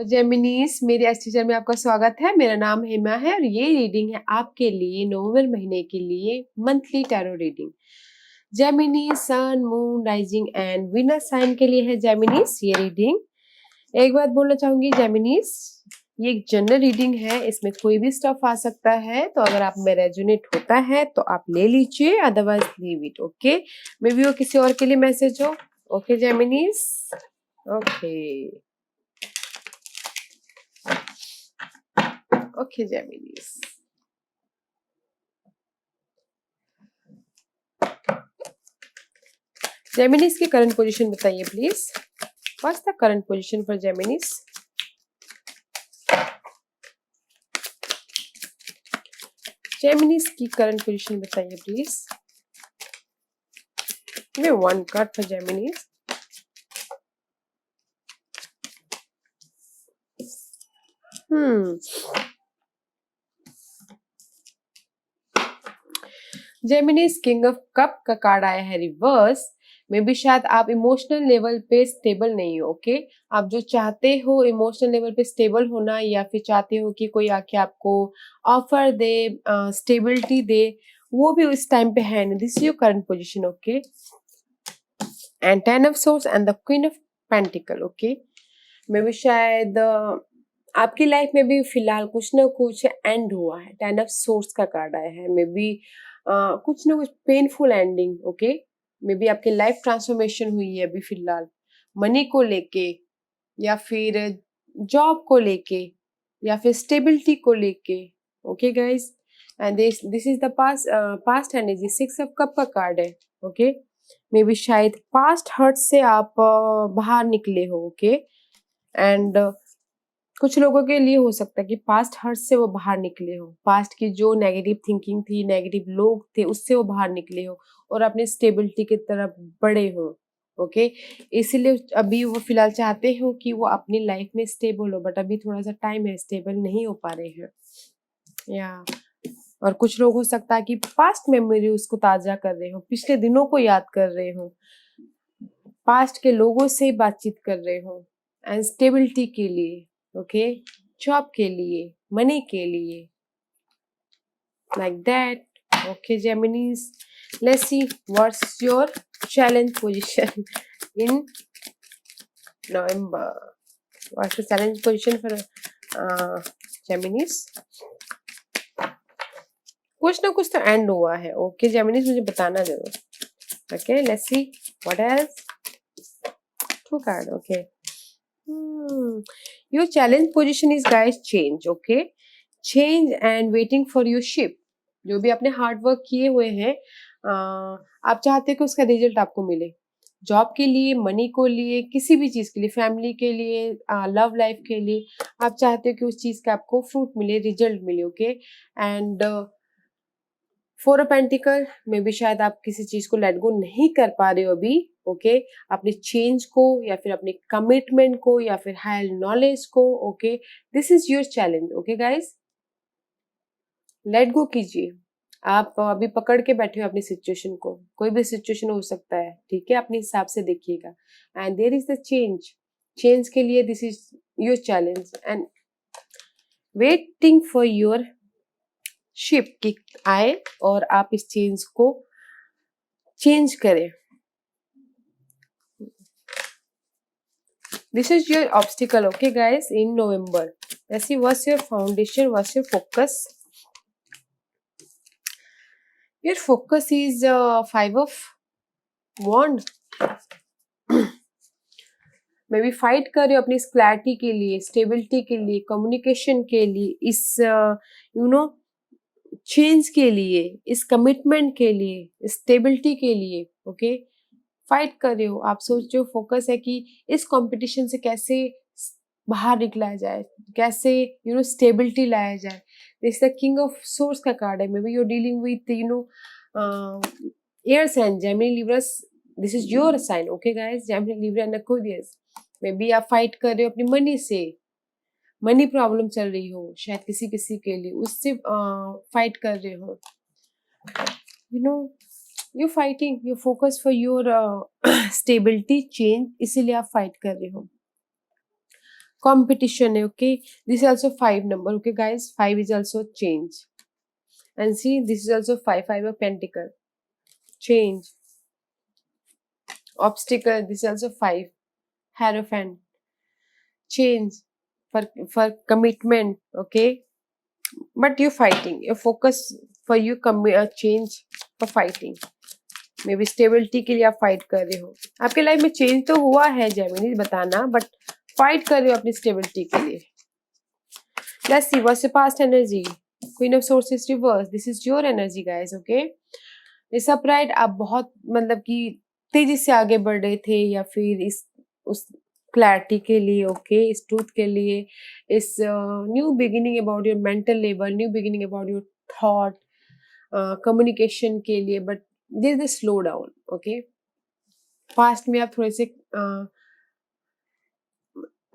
जेमिनीज मेरे S teacher में आपका स्वागत है। मेरा नाम हेमा है और ये रीडिंग है आपके लिए नवंबर महीने के लिए monthly tarot reading. Gemini sun moon rising and winner sign के लिए है जेमिनीज ये रीडिंग। एक बात बोलना चाहूंगी जेमिनीज, ये एक जनरल रीडिंग है, इसमें कोई भी स्टफ आ सकता है, तो अगर आप में रेजोनेट होता है तो आप ले लीजिए, otherwise leave it. Okay, maybe वो किसी और के लिए मैसेज हो। Okay Geminis, okay okay Geminis. Geminis की करंट पोजीशन बताइए please. What's the current position for Geminis? Geminis की करंट पोजीशन बताइए please. Give one card for Geminis. Geminis king of cup का कार्ड आया है रिवर्स। मे बी शायद आप emotional level पे स्टेबल नहीं हो। ओके, आप जो चाहते हो इमोशनल लेवल पे स्टेबल होना, या फिर चाहते हो कि कोई आके आपको ऑफर दे, स्टेबिलिटी दे, वो भी उस टाइम पे है नहीं। This is your current position. Okay, and 10 of source and the queen of pentacle. Okay, maybe शायद आपकी लाइफ में भी फिलहाल कुछ ना कुछ एंड हुआ है। 10 ऑफ सोर्स का कार्ड आया है। मे बी कुछ ना कुछ painful ending. Okay, may be आपकी लाइफ ट्रांसफॉर्मेशन हुई है अभी फिलहाल, मनी को लेके, या फिर जॉब को लेके, या फिर स्टेबिलिटी को लेके। Okay guys, and this is the past energy. 6 of cup का कार्ड है। ओके, मे बी शायद पास्ट हर्ट से आप बाहर निकले हो। ओके, एंड कुछ लोगों के लिए हो सकता है कि पास्ट हर्ट से वो बाहर निकले हो, पास्ट की जो नेगेटिव थिंकिंग थी, नेगेटिव लोग थे, उससे वो बाहर निकले हो और अपने स्टेबिलिटी की तरफ बढ़े हो। ओके, इसीलिए अभी वो फिलहाल चाहते हो कि वो अपनी लाइफ में स्टेबल हो, बट अभी थोड़ा सा टाइम है, स्टेबल नहीं हो पा रहे हैं। या और कुछ लोग हो सकता है कि पास्ट मेमोरी उसको ताजा कर रहे हो, पिछले दिनों को याद कर रहे हो, पास्ट के लोगों से बातचीत कर रहे हो, एंड स्टेबिलिटी के लिए, ओके, जॉब के लिए, मनी के लिए, like that. Okay Geminis, let's see what's your challenge position in November. What's the challenge position for Geminis? कुछ ना कुछ तो एंड हुआ है। ओके Geminis, मुझे बताना जरूर। Okay, let's see what else. Two card. Okay, your challenge position is guys change. Okay, change and waiting for your ship. जो भी आपने हार्ड वर्क किए हुए हैं, आप चाहते हो कि उसका रिजल्ट आपको मिले, जॉब के लिए, मनी को लिए, किसी भी चीज के लिए, फैमिली के लिए, लव लाइफ के लिए, आप चाहते हो कि उस चीज का आपको फ्रूट मिले, रिजल्ट मिले। ओके, एंड 4 ऑफ पेंटिकल में भी शायद आप किसी चीज को लेट गो नहीं कर पा रहे हो अभी। ओके, अपने चेंज को, या फिर अपने कमिटमेंट को, या फिर हायर नॉलेज को। Okay, this is your challenge. Okay guys, let go कीजिए। आप अभी पकड़ के बैठे हो अपनी सिचुएशन को, कोई भी सिचुएशन हो सकता है, ठीक है, अपने हिसाब से देखिएगा। And there is the change, change के लिए this is your challenge, and waiting for your ship की आए और आप इस चेंज को चेंज करें। This is your obstacle. Okay guys, in November. Let's see what's your foundation, what's your focus. Your focus is 5 of wand. Maybe fight कर रहे हो अपनी क्लैरिटी के लिए, स्टेबिलिटी के लिए, कम्युनिकेशन के लिए, इस चेंज के लिए, इस कमिटमेंट के लिए, स्टेबिलिटी के लिए। ओके, फाइट कर रहे हो आप, सोच रहे हो, फोकस है कि इस कंपटीशन से कैसे बाहर निकला जाए, कैसे स्टेबिलिटी लाया जाए। This the king of swords का कार्ड है। Maybe you are dealing with air sign, Gemini, Libras. This is your sign. Okay guys, Gemini, Libra and Aquarius. Maybe आप फाइट कर रहे हो अपनी मनी से, मनी प्रॉब्लम चल रही हो शायद किसी किसी के लिए, उससे फाइट कर रहे हो। You fighting, you focus for your stability, change, इसीलिए आप फाइट कर रहे हो। competition है, okay? This is also 5 number, okay guys? 5 is also change. And see, this is also 5 of pentacle, change. Obstacle, this is also 5, hierophant, change, for commitment, okay? But you fighting, your focus for you change for fighting. May be stability के लिए आप fight कर रहे हो. आपके life में change तो हुआ है जेमिनी, बताना, बट फाइट कर रहे हो अपनी स्टेबिलिटी के लिए. Let's see what's your past energy. Queen of sources reverse, this is your energy guys, okay? इस अपराइट आप बहुत मतलब कि तेजी से आगे बढ़ रहे थे, या फिर इस उस क्लैरिटी के लिए, ओके, इस ट्रूथ के लिए, इस new beginning about your mental level, new beginning about your thought, communication के लिए. But this is slow down, okay? Past में आप थोड़े से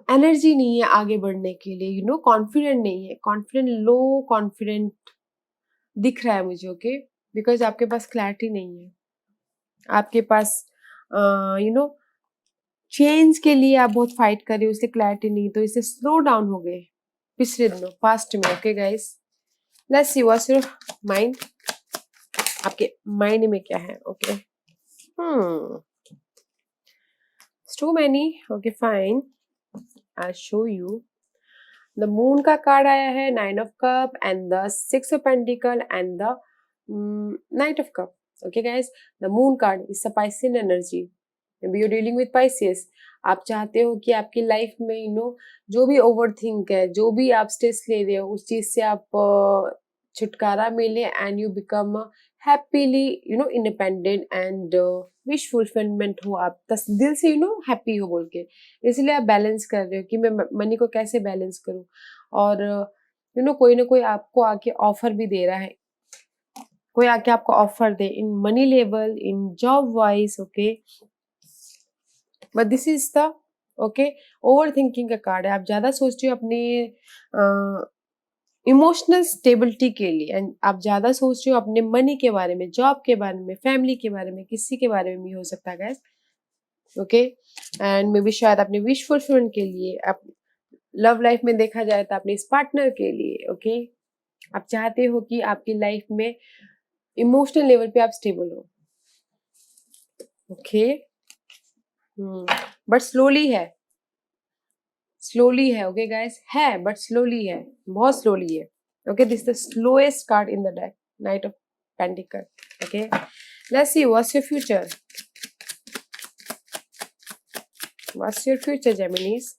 एनर्जी नहीं है आगे बढ़ने के लिए, यू नो, कॉन्फिडेंट नहीं है, कॉन्फिडेंट, लो कॉन्फिडेंट दिख रहा है मुझे, ओके? बिकॉज आपके पास क्लैरिटी नहीं है, आपके पास यू नो चेंज के लिए आप बहुत फाइट कर रहे हो, उससे क्लैरिटी नहीं, तो इससे स्लो डाउन हो गए पिछले दिनों, पास्ट में, okay guys? Let's see what's your mind. आपके माइंड में क्या है, okay? Too many, okay fine, I show you. The moon का कार्ड आया है, 9 of cup and the 6 of pentacle and the knight of cup, okay guys? The moon card is a Piscean energy. maybe you're dealing with Pisces. आप चाहते हो कि आपकी life में you know जो भी ओवर थिंक है, जो भी आप स्ट्रेस ले रहे हो, उस चीज से आप छुटकारा मिले and you become happily you know independent and wish fulfilment हो, आप दिल से यू नो हैप्पी हो बोल के. इसलिए आप बैलेंस कर रहे हो कि मैं मनी को कैसे बैलेंस करूं, और यू नो कोई ना कोई आपको आके ऑफर भी दे रहा है, कोई आके आपको offer they in money level, in job wise, okay? But this is the okay over thinking का कार्ड है. आप ज्यादा सोच रहे हो अपने इमोशनल स्टेबिलिटी के लिए, एंड आप ज्यादा सोच रहे हो अपने मनी के बारे में, जॉब के बारे में, फैमिली के बारे में, किसी के बारे में भी हो सकता है guys, okay? And may be शायद अपने विश फुलफिलमेंट के लिए, आप लव लाइफ में देखा जाए तो अपने इस पार्टनर के लिए, ओके? आप चाहते हो कि आपकी लाइफ में इमोशनल लेवल पे आप स्टेबल हो, ओके? बट स्लोली है, स्लोली है, ओके गाइस? है बट स्लोली है, बहुत स्लोली है, okay? This the slowest card in the deck, knight of pentacle, okay? Let's see what's your future. What's your future Geminis?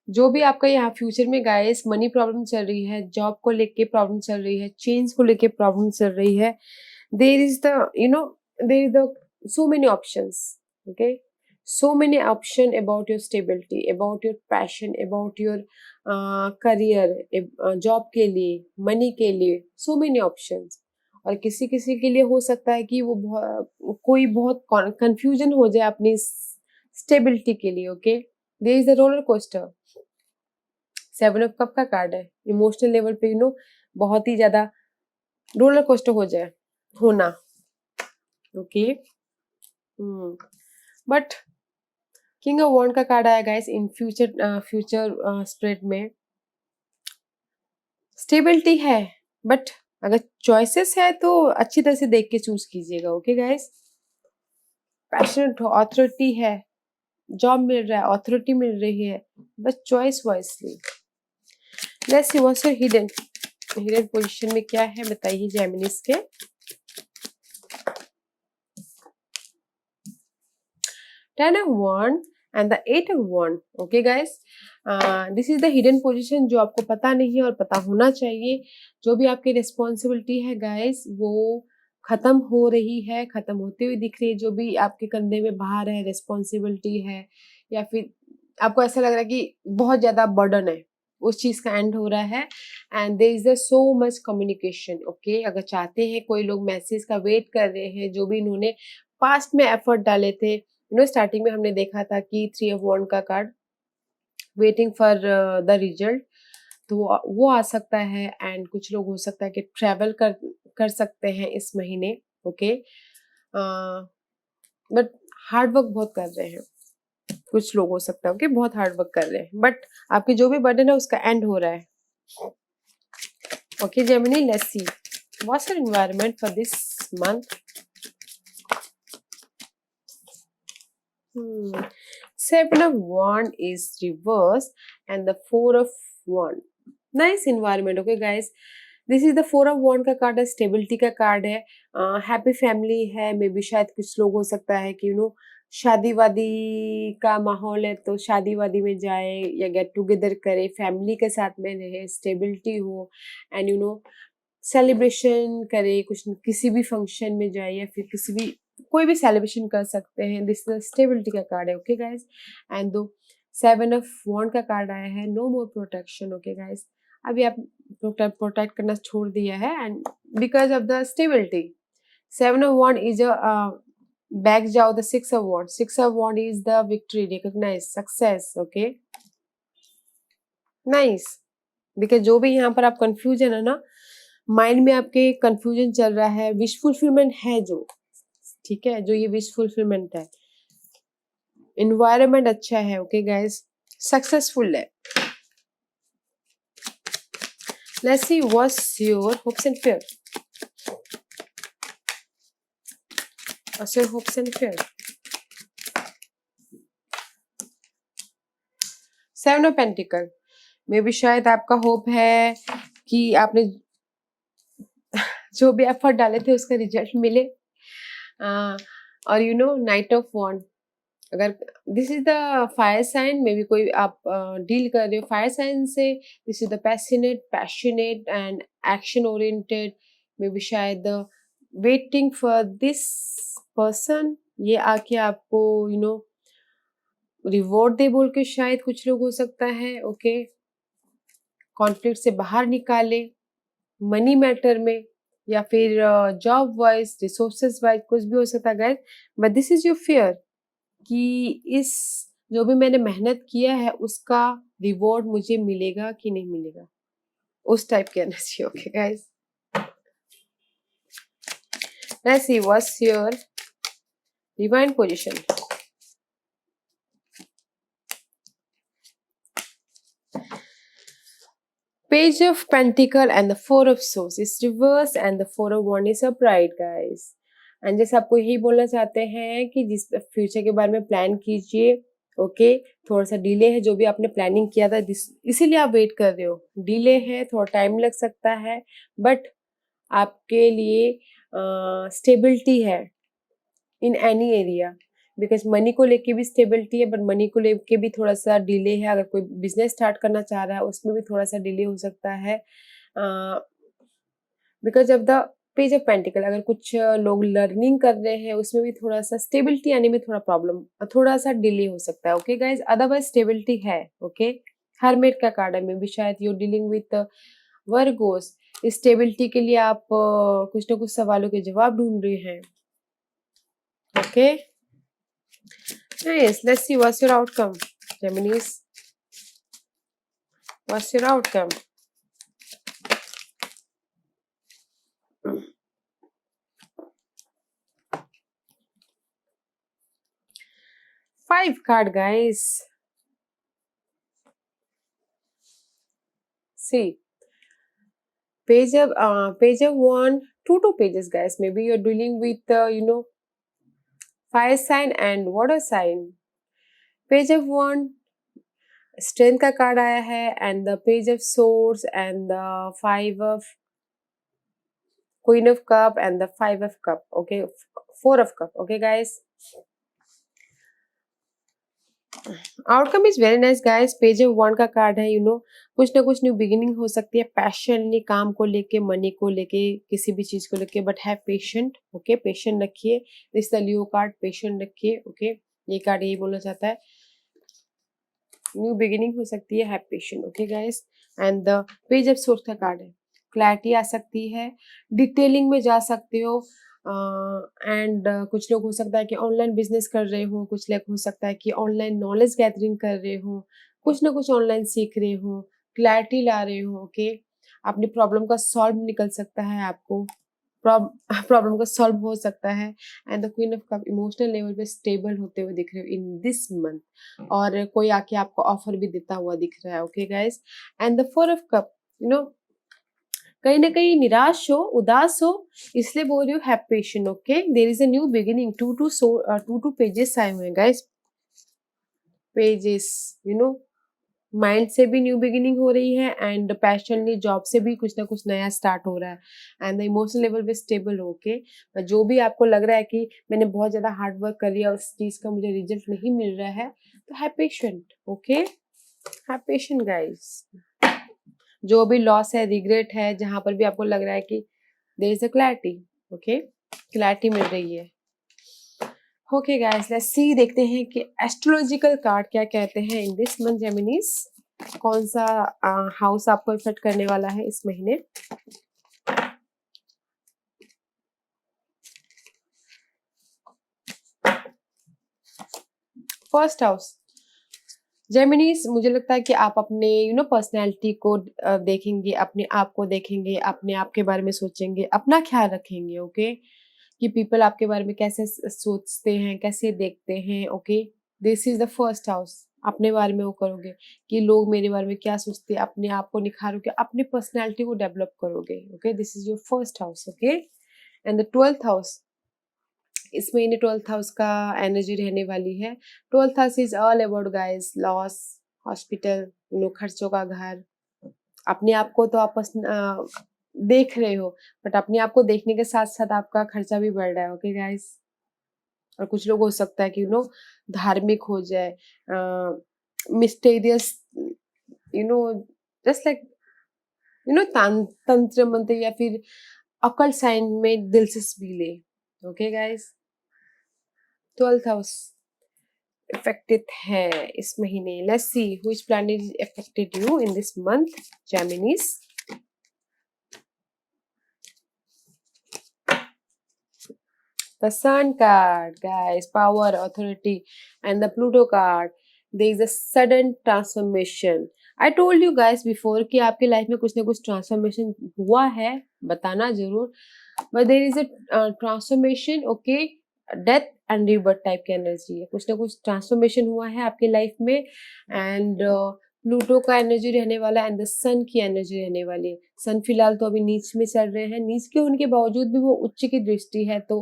जो भी आपका यहाँ फ्यूचर में गाइस मनी प्रॉब्लम चल रही है, जॉब को लेके प्रॉब्लम चल रही है, चेंज को लेके प्रॉब्लम चल रही है, there is the you know there is the so many options, okay? So many option about your stability, about your passion, about your career, job के लिए, money के लिए, so many options. और किसी किसी के लिए हो सकता है कि वो कोई बहुत confusion हो जाए अपनी stability के लिए, okay? There is a roller coaster. 7 of cup का कार्ड है, इमोशनल लेवल पे यू नो बहुत ही ज्यादा रोलर कोस्टर हो जाए होना, okay? But king of wand का कार्ड आया गाइस इन फ्यूचर स्प्रेड में. स्टेबिलिटी है, बट अगर चॉइसेस है तो अच्छी तरह से देख के चूज कीजिएगा, ओके गाइस? पैशनेट हो, ऑथोरिटी है, जॉब मिल रहा है, ऑथोरिटी मिल रही है, बस choice wisely. Let's see what's your hidden position में क्या है, बताइए जेमिनीज के. 10 of wand and the 8 of wand, okay guys? This is the hidden position जो आपको पता नहीं है और पता होना चाहिए. जो भी आपकी रिस्पॉन्सिबिलिटी है गाइस वो खत्म हो रही है, खत्म होते हुए दिख रही है. जो भी आपके कंधे में भार है, रिस्पॉन्सिबिलिटी है, या फिर आपको ऐसा लग रहा है कि बहुत ज्यादा बर्डन है, उस चीज का एंड हो रहा है. And there is so much communication, okay? अगर चाहते हैं, कोई लोग मैसेज का वेट कर रहे हैं, जो भी इन्होंने पास्ट में एफर्ट डाले थे, यू नो स्टार्टिंग में हमने देखा था कि 3 ऑफ वॉन्ड का card waiting for the result, तो वो आ सकता है. एंड कुछ लोग हो सकता है कि ट्रैवल कर सकते हैं इस महीने, ओके? बट हार्ड वर्क बहुत कर रहे हैं, कुछ लोग हो सकता है ओके, बहुत हार्ड वर्क कर रहे हैं, बट आपकी जो भी बर्डन है उसका एंड हो रहा है। Okay Gemini, let's see what's your environment for this month. Seven of Wand is reversed and the Four of Wand. Nice environment, okay guys. This is the Four of Wand का card है, stability का card है, happy family है, maybe शायद कुछ लोग हो सकता है कि शादी वादी का माहौल है तो शादी वादी में जाए या गेट टुगेदर करे, फैमिली के साथ में रहे, स्टेबिलिटी हो एंड सेलिब्रेशन करे, कुछ किसी भी फंक्शन में जाए या फिर किसी भी कोई भी सेलिब्रेशन कर सकते हैं। दिस इज स्टेबिलिटी का कार्ड है ओके गाइस। एंड दो सेवन ऑफ वॉन्ड का कार्ड आया है, no more protection okay guys. अभी आप प्रोटेक्ट करना छोड़ दिया है and because of the stability. Seven of wand is a back जाओ the six of wand, six of wand is the victory, recognize success okay nice. Because जो भी यहाँ पर आप कंफ्यूजन है ना, माइंड में आपके कंफ्यूजन चल रहा है, विश फुलफिलमेंट है जो, ठीक है, जो ये विश फुलफिलमेंट है, एनवायरनमेंट अच्छा है ओके गाइस, सक्सेसफुल है। Let's see what's your hopes and fear, what's your hopes and fear. Seven of pentacle, may be शायद आपका होप है कि आपने जो भी एफर्ट डाले थे उसका रिजल्ट मिले, और नाइट ऑफ वॉन्ड, अगर this is the fire sign, maybe कोई आप डील कर रहे हो फायर साइन से, this is the passionate and action oriented, maybe शायद वेटिंग फॉर दिस पर्सन, ये आके आपको रिवॉर्ड दे बोल के शायद कुछ लोग हो सकता है ओके, कॉन्फ्लिक्ट से बाहर निकाले, मनी मैटर में या फिर जॉब वाइज, रिसोर्सेज वाइज, कुछ भी हो सकता है guys, but this is your fear कि इस जो भी मैंने मेहनत किया है उसका रिवॉर्ड मुझे मिलेगा कि नहीं मिलेगा, उस टाइप की energy okay guys. Let's see what's your divine position. Page of Pentacle and the Four of Swords is reversed and the Four of Wands is upright guys। And जैसे आपको यही बोलना चाहते हैं कि जिस फ्यूचर के बारे में प्लान कीजिए ओके, थोड़ा सा डिले है जो भी आपने प्लानिंग किया था, इसीलिए आप वेट कर रहे हो, डिले है, थोड़ा टाइम लग सकता है, बट आपके लिए स्टेबिलिटी है in any area, because money को लेके भी स्टेबिलिटी है, बट मनी को लेके भी थोड़ा सा डिले है। अगर कोई बिजनेस स्टार्ट करना चाह रहा है उसमें भी थोड़ा सा डिले हो सकता है because of the page of pentacle. अगर कुछ लोग लर्निंग कर रहे हैं उसमें भी थोड़ा सा स्टेबिलिटी आने में थोड़ा प्रॉब्लम, थोड़ा सा डिले हो सकता है ओके गाइज, अदरवाइज स्टेबिलिटी है ओके। हरमेट का कार्ड है, में भी शायद you dealing with Virgo's, stability के लिए आप कुछ ना कुछ सवालों के जवाब ढूंढ रहे हैं okay nice। let's see what's your outcome Geminis, what's your outcome। five card guys, see page of wand, two pages guys, maybe you're dealing with fire sign and water sign। Page of wand strength का card आया है and the page of swords and the five of queen of cup and the five of cup okay, four of cup okay guys. Outcome is very nice guys. Page of wand का card है, कुछ ना कुछ new beginning हो सकती है, पैशनली काम को लेके, मनी को लेके, किसी भी चीज को लेके, but have patient okay, patient रखिए। This the Leo card, patient रखिए ओके, ये कार्ड यही बोलना चाहता है, न्यू बिगिनिंग हो सकती है, have patient okay guys. And the page of swords का कार्ड है, क्लैरिटी आ सकती है, डिटेलिंग में जा सकते हो एंड कुछ लोग हो सकता है कि ऑनलाइन बिजनेस कर रहे हो, कुछ लोग हो सकता है कि ऑनलाइन नॉलेज गैदरिंग कर रहे हो, कुछ ना कुछ ऑनलाइन सीख रहे हो, क्लैरिटी ला रहे हो ओके। अपनी प्रॉब्लम का सॉल्व निकल सकता है आपको प्रॉब्लम का सॉल्व हो सकता है। And the queen of cup emotional level पे स्टेबल होते हुए दिख रहे हो इन दिस मंथ, और कोई आके आपको ऑफर भी देता हुआ दिख रहा है। Okay guys, and the four of cup, you know, कहीं ना कहीं निराश हो, उदास हो, इसलिए बोल रही हूँ have patience. Okay, there is a new beginning. Two pages आए हुए हैं guys, pages, you know, mind से भी न्यू बिगिनिंग हो रही है, एंड पैशनली जॉब से भी कुछ ना कुछ नया स्टार्ट हो रहा है। एंड द इमोशनल लेवल पे स्टेबल हो के, जो भी आपको लग रहा है कि मैंने बहुत ज्यादा हार्ड वर्क कर लिया, उस चीज का मुझे रिजल्ट नहीं मिल रहा है, तो have patient. Okay, have patient guys. जो भी लॉस है, रिग्रेट है, जहां पर भी आपको लग रहा है कि there is a clarity, okay, clarity मिल रही है। ओके गाइस, लेट्स सी, देखते हैं कि एस्ट्रोलॉजिकल कार्ड क्या कहते हैं इन दिस मंथ जेमिनीज। कौन सा हाउस आपको इफेक्ट करने वाला है इस महीने। फर्स्ट हाउस जेमिनीज, मुझे लगता है कि आप अपने पर्सनैलिटी को देखेंगे, अपने आप को देखेंगे, अपने आप के बारे में सोचेंगे, अपना ख्याल रखेंगे। ओके, कि पीपल आपके बारे में कैसे सोचते हैं, कैसे देखते हैं। Okay, this is the first house. अपने बारे में वो करोगे कि लोग मेरे बारे में क्या सोचते हैं, अपने आप को निखारोगे, अपनी पर्सनैलिटी को डेवलप करोगे। Okay, this is your first house. Okay, and the 12th house, इस महीने 12th हाउस का एनर्जी रहने वाली है। 12th house is all about guys loss, hospital, खर्चों का घर। अपने आप को तो आप देख रहे हो, बट अपने आप को देखने के साथ साथ आपका खर्चा भी बढ़ रहा है। ओके गाइस, और कुछ लोग हो सकता है कि धार्मिक हो जाए, mysterious, you know just like तंत्र मंत्र, या फिर अकल साइन में दिलचस्पी ले। Okay guys, 12th house affected है इस महीने। Let's see which planet is affected you in this month Geminis. The Sun card, guys, power, authority, and the Pluto card. There is a sudden transformation. I told you guys before कि आपके life में कुछ ना कुछ transformation हुआ है, बताना जरूर। But there is a transformation, okay, death and rebirth type की एनर्जी है। कुछ ना कुछ ट्रांसफॉर्मेशन हुआ है आपके लाइफ में, एंड प्लूटो का एनर्जी रहने वाला, एंड द सन की एनर्जी रहने वाली है। सन फिलहाल तो अभी नीच में चल रहे हैं, नीच के होने के बावजूद भी वो उच्च की दृष्टि है, तो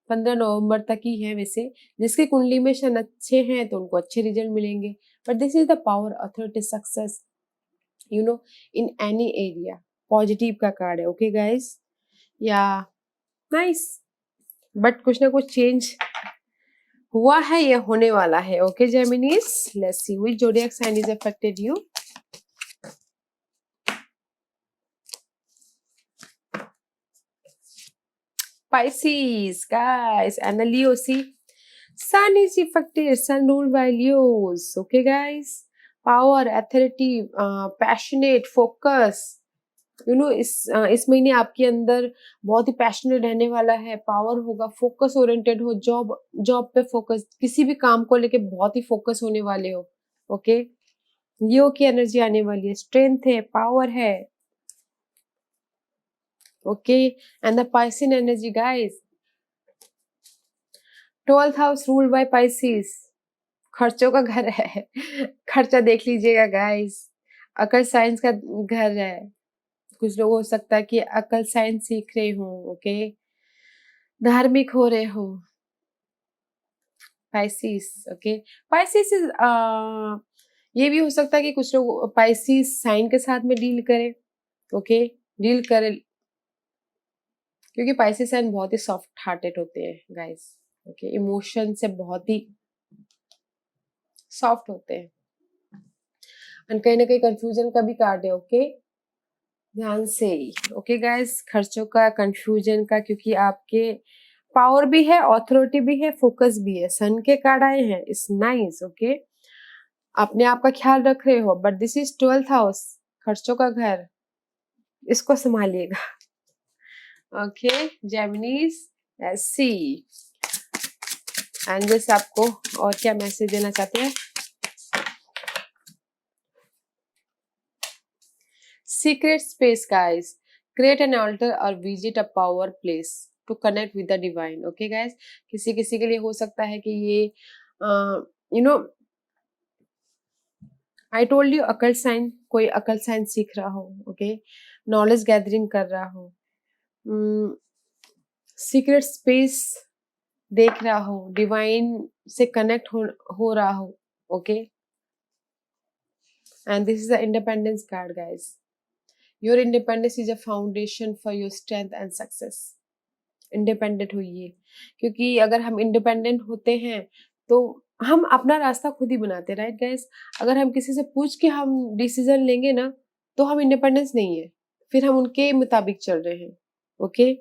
15 नवंबर तक ही है वैसे। जिसकी कुंडली में शन अच्छे हैं तो उनको अच्छे रिजल्ट मिलेंगे। But this is the power, authority, success, in any area. Positive का कार्ड है। ओके गाइस, या नाइस, बट कुछ ना कुछ चेंज हुआ है या होने वाला है। Okay Geminis, let's see which zodiac sign is affected you. Pisces, guys, and the Leo. See, Sun is affected. Sun ruled by Leos. Okay, guys. Power, authority, passionate, focus. इस महीने आपके अंदर बहुत ही पैशनेट रहने वाला है, पावर होगा, focus oriented हो, जॉब पे फोकस, किसी भी काम को लेके बहुत ही फोकस होने वाले हो। ओके, लियो की एनर्जी आने वाली है, स्ट्रेंथ है, पावर है। Okay, and the Piscean energy guys, 12th house ruled by Pisces, खर्चों का घर है। खर्चा देख लीजिएगा गाइस, अकल साइंस का घर है। कुछ लोग हो सकता है कि अकल साइंस सीख रहे हो, ओके, धार्मिक हो रहे हो। पाइसिस, ओके, पाइसिस इज ये भी हो सकता है कि कुछ लोग पाइसिस साइन के साथ में डील करें। ओके, डील करें, क्योंकि पाइसिस साइन बहुत ही सॉफ्ट हार्टेड होते हैं गाइस। ओके, इमोशन से बहुत ही सॉफ्ट होते हैं, एंड कहीं ना कहीं कंफ्यूजन का भी कार्ड है। ओके, ध्यान से। ओके गाइस, खर्चों का, कंफ्यूजन का, क्योंकि आपके पावर भी है, ऑथोरिटी भी है, फोकस भी है। सन के कार्ड आए हैं, इट्स नाइस। ओके, अपने आप का ख्याल रख रहे हो, but this is 12th house, खर्चों का घर, इसको संभालिएगा। Okay Geminis, let's C angels आपको और क्या मैसेज देना चाहते हैं। Secret space guys, create an altar or visit a power place to connect with the divine. Okay guys, किसी किसी के लिए हो सकता है कि ये you know I told you अकल साइन, कोई अकल साइन सीख रहा हो, ओके, नॉलेज गैदरिंग कर रहा हो, सीक्रेट स्पेस देख रहा हो, डिवाइन से कनेक्ट हो रहा हो, okay. And this is the independence card guys. Your independence is a foundation for your strength and success. Independent होइए, क्योंकि अगर हम इंडिपेंडेंट होते हैं तो हम अपना रास्ता खुद ही बनाते हैं, राइट गाइस। अगर हम किसी से पूछ के हम डिसीजन लेंगे ना, तो हम इंडिपेंडेंस नहीं है, फिर हम उनके मुताबिक चल रहे हैं, ओके।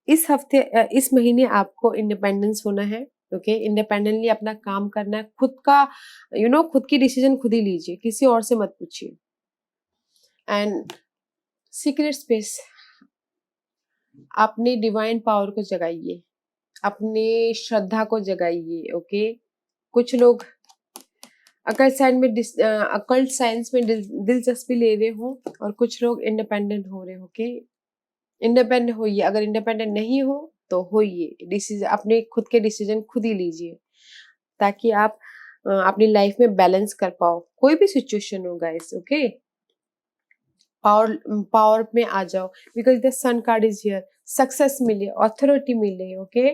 इस हफ्ते इस महीने आपको इंडिपेंडेंस होना है, ओके। इंडिपेंडेंटली अपना काम करना है, खुद का खुद की डिसीजन खुद ही लीजिए, किसी और से मत पूछिए। एंड सीक्रेट स्पेस, अपनी डिवाइन पावर को जगाइए, अपने श्रद्धा को जगाइए, ओके। कुछ लोग अकल्ट साइंस में दिलचस्पी ले रहे हो और कुछ लोग इंडिपेंडेंट हो रहे हो, ओके। इंडिपेंडेंट होइए, अगर इंडिपेंडेंट नहीं हो तो होइए, डिसीजन अपने खुद के डिसीजन खुद ही लीजिए, ताकि आप अपनी लाइफ में बैलेंस कर पाओ, कोई भी सिचुएशन हो गाइस, ओके। पावर में आ जाओ, because the sun card is here. Success मिले, अथॉरिटी मिले, ओके।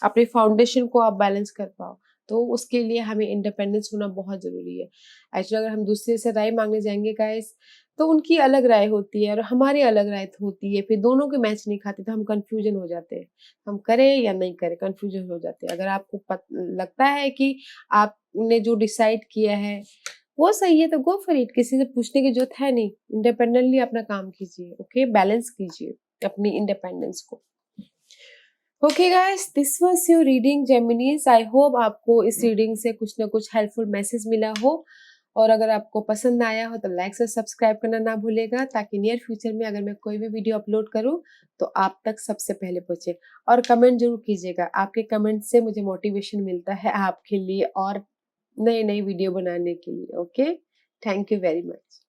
अपने फाउंडेशन को आप बैलेंस कर पाओ, तो उसके लिए हमें इंडिपेंडेंस होना बहुत जरूरी है। एक्चुअली अगर हम दूसरे से राय मांगने जाएंगे गाइस, तो उनकी अलग राय होती है और हमारी अलग राय होती है, फिर दोनों के मैच नहीं खाते, तो हम कंफ्यूजन हो जाते हैं, हम करें या नहीं करें, कंफ्यूजन हो जाते हैं। अगर आपको लगता है कि आपने जो डिसाइड किया है वो सही है, तो गो फॉर इट, किसी से पूछने की जरूरत है नहीं। इंडिपेंडेंटली अपना काम कीजिए, ओके, बैलेंस कीजिए अपनी इंडिपेंडेंस को। Okay guys, this was your reading Geminis. I hope आपको इस रीडिंग से कुछ ना कुछ हेल्पफुल मैसेज मिला हो, और अगर आपको पसंद आया हो तो लाइक से सब्सक्राइब करना ना भूलेगा, ताकि नियर फ्यूचर में अगर मैं कोई भी वीडियो अपलोड करूं तो आप तक सबसे पहले पहुंचे। और कमेंट जरूर कीजिएगा, आपके कमेंट से मुझे मोटिवेशन मिलता है आपके लिए और नई नई वीडियो बनाने के लिए, okay. Thank you very much.